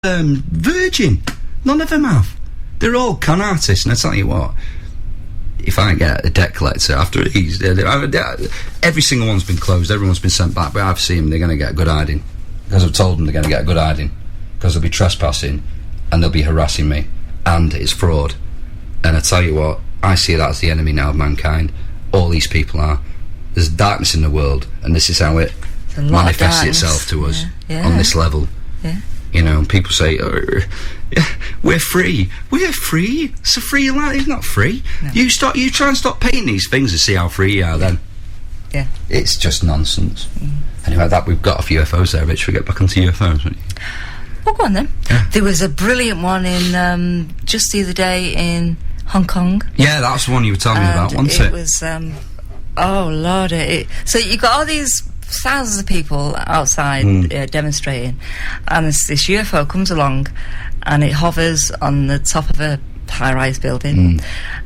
Virgin. None of them have. They're all con artists, and I tell you what, if I get a debt collector after these, every single one's been closed, everyone's been sent back, but I've seen them, they're going to get a good hiding. Because I've told them they're going to get a good hiding. Because they'll be trespassing, and they'll be harassing me, and it's fraud. And I tell you what, I see that as the enemy now of mankind. All these people are. There's darkness in the world, and this is how it manifests itself to us on this level. Yeah. You know, people say, we're free. We're free? It's a free life. It's not free. No. You try and stop paying these things and see how free you are then. Yeah. It's just nonsense. Anyway, we've got a few UFOs there, Rich. Should we get back onto UFOs, won't you? Well, go on then. Yeah. There was a brilliant one in, just the other day in Hong Kong. Yeah, that's the one you were telling me about, wasn't it? It was, oh, Lord. So you got all these thousands of people outside demonstrating, and this UFO comes along and it hovers on the top of a high-rise building,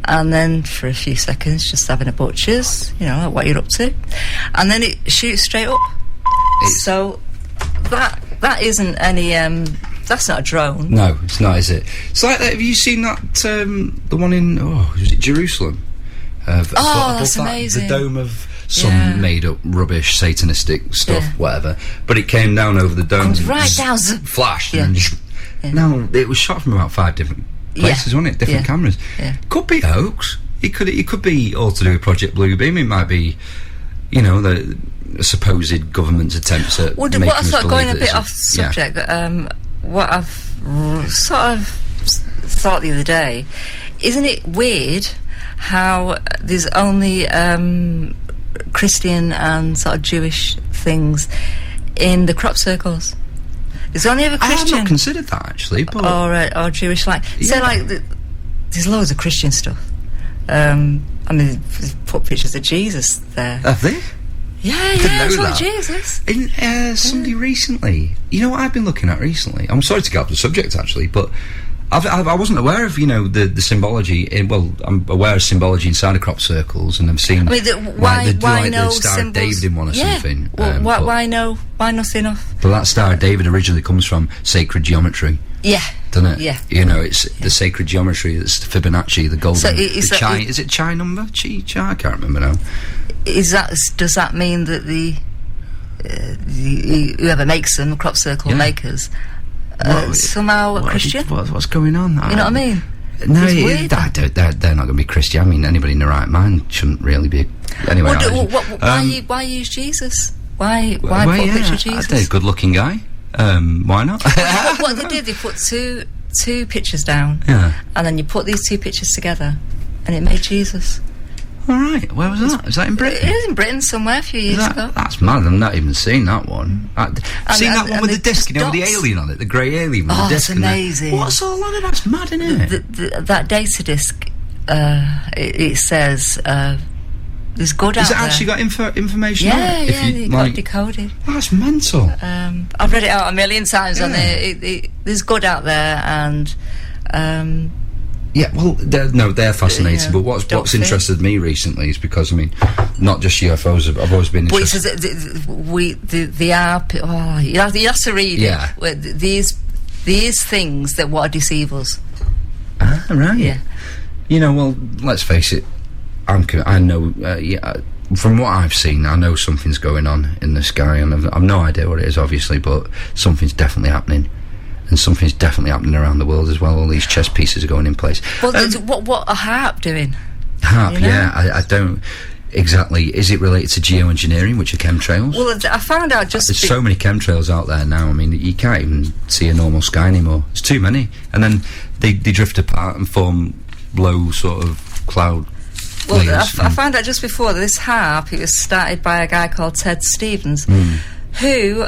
and then for a few seconds just having a butcher's, you know, like what you're up to, and then it shoots straight up. So that isn't any that's not a drone. No, it's not, is it? It's like that. Have you seen that the one in was it Jerusalem? That's amazing. The dome of some made-up rubbish, satanistic stuff, whatever. But it came down over the dome. Comes right down. Flashed. And now, it was shot from about 5 different places, wasn't it? Different cameras. Yeah. Could be a hoax. It could be all to do with Project Bluebeam. It might be, you know, the supposed government's attempts at making us I've sort of believe going a bit off subject, what I've sort of thought the other day, isn't it weird how there's only Christian and sort of Jewish things in the crop circles? There's only ever Christian. I have not considered that, actually. But or Jewish, like so, like there's loads of Christian stuff. I mean, they've put pictures of Jesus there. Have they? Yeah, it's like Jesus. Somebody recently, you know what I've been looking at recently? I'm sorry to get off the subject, actually, but I wasn't aware of, you know, the symbology. I'm aware of symbology inside of crop circles, and I've seen. I mean, why the Star symbols? of David in one or something. Well, why nothing off? But that Star of David originally comes from sacred geometry. Yeah. Doesn't it? Yeah. You know, it's the sacred geometry. It's the Fibonacci, the golden. So is it chi number? Chi? I can't remember now. Does that mean that the whoever makes them, the crop circle makers, somehow Christian? What's going on? You know what I mean? No, they're not going to be Christian. I mean, anybody in the right mind shouldn't really be. Anyway, why use Jesus? Why put a picture of Jesus? He's a good-looking guy. Why not? What they did, they put two pictures down, and then you put these two pictures together, and it made Jesus. All right, where was that? Is that in Britain? It is in Britain somewhere a few years ago. That's mad. I've not even seen that one. Seen that one with the disc, you know, with the alien on it, the grey alien with the disc. Oh, it's amazing. What's all on it? That's mad, isn't it? That data disc, it says there's good out there. Has it actually got information on it? Yeah, it got decoded. That's mental. I've read it out a million times on it. There's good out there, and yeah, well, they're fascinating. But what's interested me recently is because, I mean, not just UFOs. I've always been interested. But it says they are. Oh, you have to read it. These things that want to deceive us. Ah, right. Yeah. You know, well, let's face it. I know. From what I've seen, I know something's going on in the sky, and I've no idea what it is, obviously, but something's definitely happening. And something's definitely happening around the world as well. All these chess pieces are going in place. Well, what are HARP doing? HARP, I don't exactly. Is it related to geoengineering, which are chemtrails? Well, I found out there's so many chemtrails out there now. I mean, you can't even see a normal sky anymore. It's too many, and then they drift apart and form low sort of cloud. Well, I found out just before this HARP. It was started by a guy called Ted Stevens, who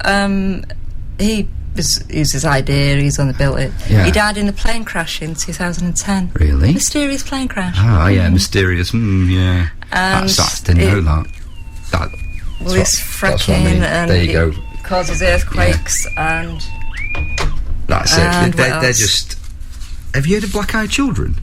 it was his idea. He's on the built it. Yeah. He died in a plane crash in 2010. Really? Mysterious plane crash. Ah, yeah, mysterious. Yeah. And didn't know that. Well, it's fracking, and there you go. It causes earthquakes, and that's it. They're just. Have you heard of Black Eyed Children?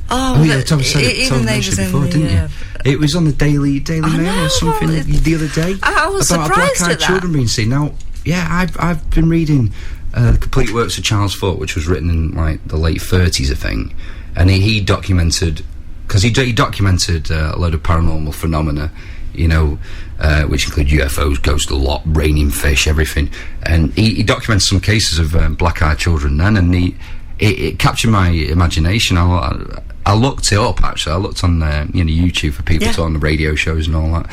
Oh, yeah, Tom said it before, didn't you? It was on the Daily Mail or something the other day. I was about surprised Black Eyed at that. Children being seen. Now, yeah, I've been reading The Complete Works of Charles Foote, which was written in like the late 30s, I think, and he documented, because he documented a load of paranormal phenomena, you know, which include UFOs, ghosts, a lot, raining fish, everything, and he documented some cases of black-eyed children then, and it captured my imagination. I looked it up, actually. I looked on YouTube for people to on the radio shows and all that.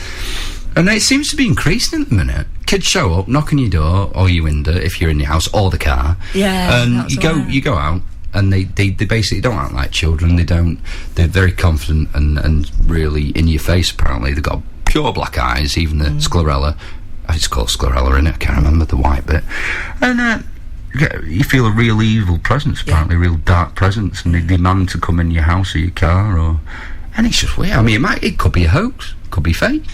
And it seems to be increasing at the minute. Kids show up, knock on your door or your window if you're in your house or the car. Yeah. And you go out, and they basically don't act like children. They're very confident and really in your face. Apparently, they've got pure black eyes. Even the sclerella, it's called sclerella, innit? I can't remember the white bit. And you feel a real evil presence, apparently, a real dark presence, and they demand to come in your house or your car, and it's just weird. I mean, it could be a hoax, could be fake.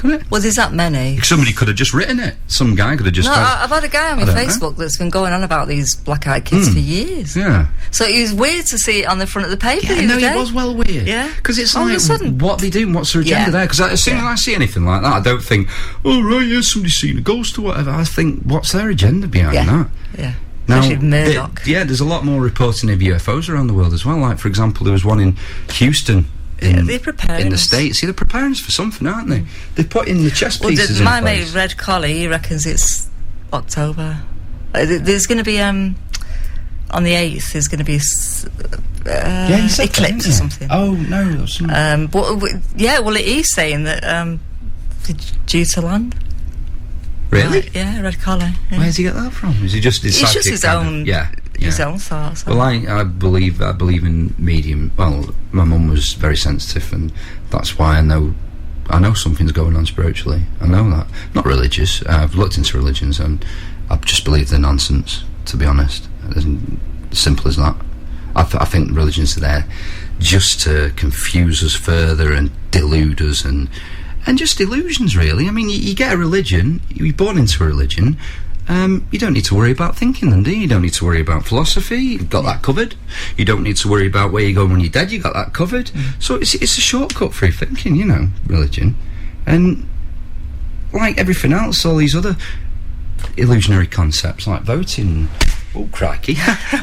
Well, there's that many. Somebody could have just written it. Some guy could have just... No, I've had a guy on my Facebook that's been going on about these black-eyed kids for years. Yeah. So it was weird to see it on the front of the paper the other day. It was well weird. Yeah. Because it's like, what they do, what's their agenda there? Because as soon as I see anything like that, I don't think, oh, right, yeah, somebody's seen a ghost or whatever. I think, what's their agenda behind that? Yeah. Now, Murdoch. There's a lot more reporting of UFOs around the world as well. Like, for example, there was one in Houston... they're preparing in the States. They're preparing us for something, aren't they? They're putting the chess pieces in my place. mate Red Collie, he reckons it's October. There's going to be on the 8th. There's going to be eclipse or something. Oh no! Well, he's saying that due to land. Really? Yeah, Red Collie. Yeah. Where does he get that from? Is he just it's just his own? His own thoughts. Well, I believe in medium. Well, my mum was very sensitive, and that's why I know something's going on spiritually. I know that. Not religious. I've looked into religions, and I just believe they're nonsense. To be honest, as simple as that. I think religions are there just to confuse us further and delude us, and just illusions, really. I mean, you get a religion, you're born into a religion. You don't need to worry about thinking them, do you? You don't need to worry about philosophy. You've got that covered. You don't need to worry about where you're going when you're dead. You've got that covered. So it's a shortcut for your thinking, you know, religion. And like everything else, all these other illusionary concepts like voting, oh crikey,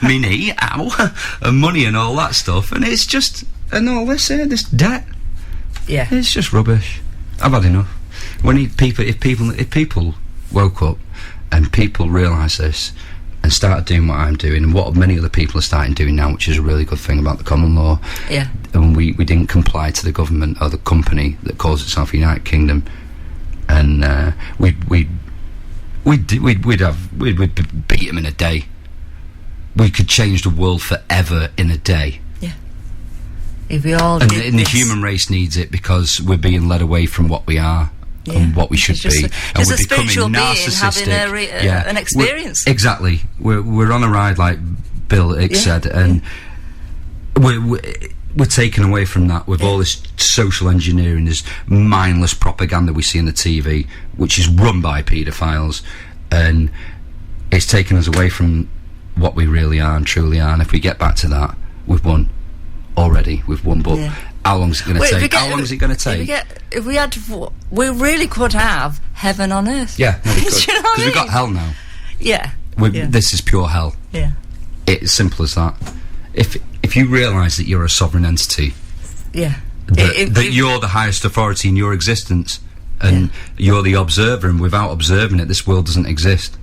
me knee, ow, and money and all that stuff. And it's just, and all this debt. Yeah, it's just rubbish. I've had enough. If people woke up and people realise this and started doing what I'm doing and what many other people are starting doing now, which is a really good thing about the common law. Yeah. And we didn't comply to the government or the company that calls itself United Kingdom, and we'd beat them in a day. We could change the world forever in a day. Yeah. If we all and did the human race needs it because we're being led away from what we are. Yeah. And what we should be, and we're becoming narcissistic. Having an experience. Exactly, we're on a ride, like Bill said, and we're taken away from that with all this social engineering, this mindless propaganda we see on the TV, which is run by paedophiles, and it's taken us away from what we really are and truly are. And if we get back to that, we've won already. We've won, but. Yeah. How long is it going to take? How long is it going to take? We really could have heaven on earth. Yeah, no, we could. You know what I mean? We've got hell now. Yeah. This is pure hell. Yeah. It's simple as that. If you realise that you're a sovereign entity, that you're the highest authority in your existence, and you're the observer, and without observing it, this world doesn't exist.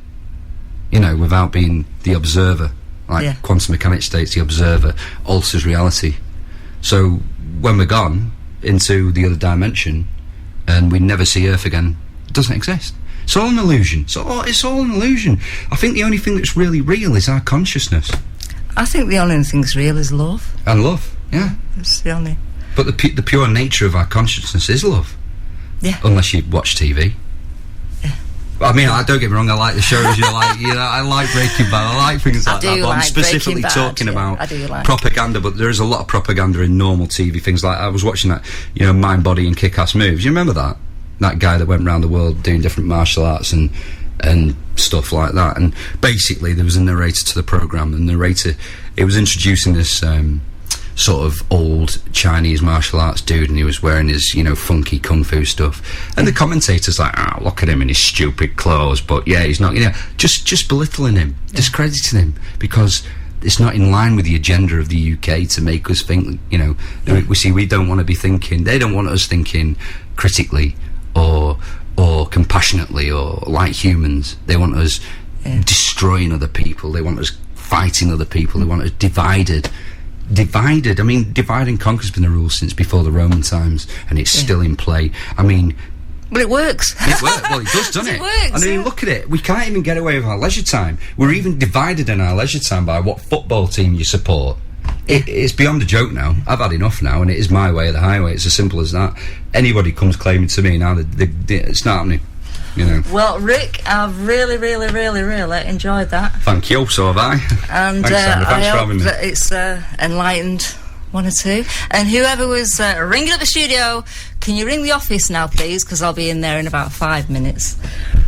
You know, without being the observer, like quantum mechanics states, the observer alters reality. So when we're gone into the other dimension and we never see Earth again, it doesn't exist. It's all an illusion. It's all an illusion. I think the only thing that's really real is our consciousness. I think the only thing that's real is love. And love, yeah. It's the only... But the pure nature of our consciousness is love. Yeah. Unless you watch TV. I mean, don't get me wrong, I like the shows, I like Breaking Bad, I like things like that, but I'm specifically talking about propaganda, but there is a lot of propaganda in normal TV, things like, I was watching that, Mind, Body and Kick-Ass Moves, you remember that? That guy that went around the world doing different martial arts and stuff like that, and basically there was a narrator to the programme, and the narrator, it was introducing this sort of old Chinese martial arts dude, and he was wearing his, you know, funky kung fu stuff. And the commentator's like, look at him in his stupid clothes, but yeah, he's not, you know, just belittling him, discrediting him, because it's not in line with the agenda of the UK to make us think, you know, we don't want to be thinking, they don't want us thinking critically or compassionately or like humans. They want us destroying other people, they want us fighting other people, they want us divided. I mean, divide and conquer has been the rule since before the Roman times, and it's still in play. I mean, but it works. It works. Well, it does, doesn't it? It works. I mean, look at it. We can't even get away with our leisure time. We're even divided in our leisure time by what football team you support. It's beyond a joke now. I've had enough now, and it is my way or the highway. It's as simple as that. Anybody comes claiming to me now, it's not happening. You know. Well, Rick, I've really enjoyed that. Thank you. So have I. And thanks, Sandra. Thanks I for hope having me. that it's enlightened one or two. And whoever was ringing up the studio, can you ring the office now, please? Because I'll be in there in about 5 minutes.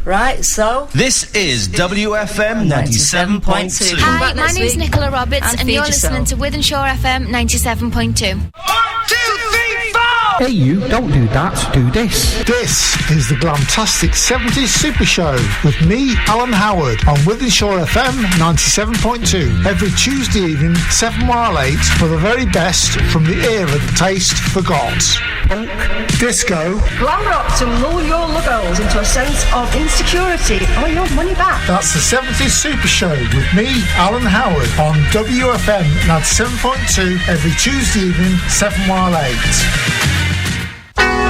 Right, so... This is WFM 97.2. Hi, my name's Nicola Roberts, and you're listening to Withenshaw FM 97.2. 1, 2, 3, 4! Hey you, don't do that, do this. This is the Glamtastic 70s Super Show with me, Alan Howard, on Withenshaw FM 97.2. Every Tuesday evening, 7 while 8, for the very best from the era the taste forgot. Punk, disco, glam rock to lull your luggos into a sense of insecurity or your money back. That's the 70s Super Show with me, Alan Howard, on WFM 97.2 every Tuesday evening, 7 while 8.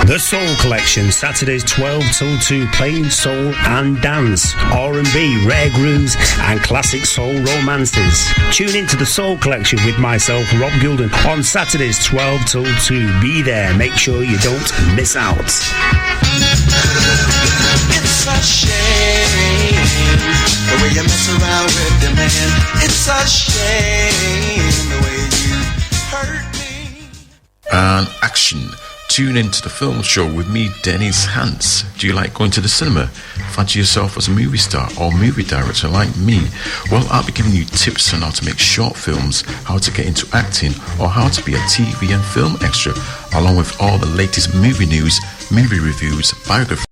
The Soul Collection, Saturdays 12 till 2, playing soul and dance, R&B, rare grooves and classic soul romances. Tune into The Soul Collection with myself, Rob Gilden, on Saturdays 12 till 2. Be there, make sure you don't miss out. It's a shame the way you mess around with the man. It's a shame the way you hurt me. And action. Tune into the film show with me, Dennis Hans. Do you like going to the cinema? Fancy yourself as a movie star or movie director like me? Well, I'll be giving you tips on how to make short films, how to get into acting, or how to be a TV and film extra, along with all the latest movie news, movie reviews, biographies,